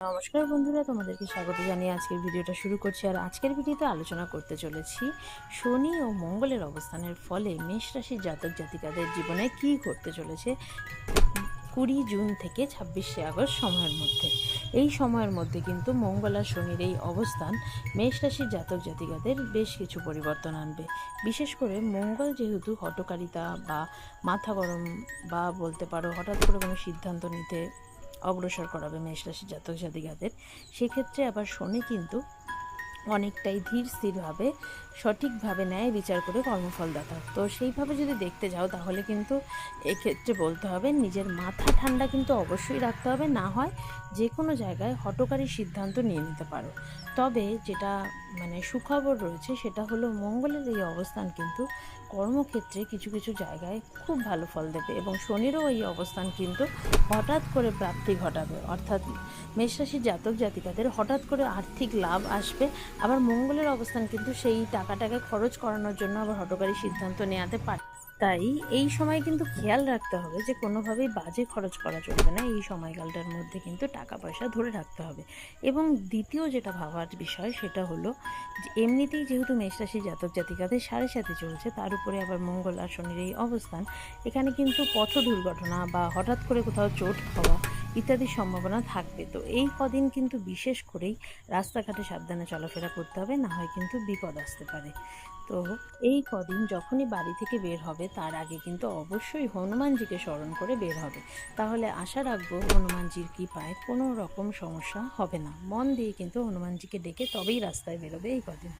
নমস্কার বন্ধুরা, তোমাদেরকে স্বাগত জানিয়ে আজকের ভিডিওটা শুরু করছি। আর আজকের ভিডিওতে আলোচনা করতে চলেছি শনি ও মঙ্গলের অবস্থানের ফলে মেষ রাশির জাতক জাতিকাদের জীবনে কী ঘটতে চলেছে 20 জুন থেকে 26শে আগস্ট সময়ের মধ্যে। এই সময়ের মধ্যে কিন্তু মঙ্গল আর শনির এই অবস্থান মেষ রাশির জাতক জাতিকাদের বেশ কিছু পরিবর্তন আনবে। বিশেষ করে মঙ্গল যেহেতু হঠকারিতা বা মাথা গরম বা বলতে পারো হঠাৎ করে কোনো সিদ্ধান্ত নিতে অগ্রসর করাবে মেষ রাশির জাতক জাতিকাদের, সেক্ষেত্রে আবার শনি কিন্তু অনেকটাই ধীর স্থিরভাবে সঠিকভাবে ন্যায় বিচার করে কর্মফলদাতা। তো সেইভাবে যদি দেখতে যাও তাহলে কিন্তু এক্ষেত্রে বলতে হবে নিজের মাথা ঠান্ডা কিন্তু অবশ্যই রাখতে হবে, না হয় যে কোনো জায়গায় হঠকারী সিদ্ধান্ত নিয়ে নিতে পারো। তবে যেটা সুখবর রয়েছে সেটা হলো মঙ্গলের এই অবস্থান কিন্তু কর্মক্ষেত্রে কিছু কিছু জায়গায় খুব ভালো ফল দেবে, এবং শনিরও এই অবস্থান কিন্তু হঠাৎ করে প্রাপ্তি ঘটাবে, অর্থাৎ মেষরাশির জাতক জাতিকাদের হঠাৎ করে আর্থিক লাভ আসবে। আবার মঙ্গলের অবস্থান কিন্তু সেই টাকাটাকে খরচ করানোর জন্য আবার হঠকারী সিদ্ধান্ত নেওয়াতে পারে। তাই এই সময় কিন্তু খেয়াল রাখতে হবে যে কোনোভাবেই বাজে খরচ করা চলবে না। এই সময়কালটার মধ্যে কিন্তু টাকা পয়সা ধরে রাখতে হবে। এবং দ্বিতীয় যেটা ভাবার বিষয় সেটা হলো যে এমনিতেই যেহেতু মেষরাশি জাতক জাতিকাদের 7.5 চলছে, তার উপরে আবার মঙ্গল আর শনির এই অবস্থান, এখানে কিন্তু পথ দুর্ঘটনা বা হঠাৎ করে কোথাও চোট খাওয়া ইত্যাদির সম্ভাবনা থাকবে। তো এই কদিন কিন্তু বিশেষ করেই রাস্তাঘাটে সাবধানে চলাফেরা করতে হবে, না হয় কিন্তু বিপদ আসতে পারে। তো এই কদিন যখনই বাড়ি থেকে বের হবে তার আগে কিন্তু অবশ্যই হনুমানজিকে স্মরণ করে বের হবে। তাহলে আশা রাখবো হনুমানজির কৃপায় কোনো রকম সমস্যা হবে না। মন দিয়ে কিন্তু হনুমানজিকে ডেকে তবেই রাস্তায় বেরোবে এই কদিন।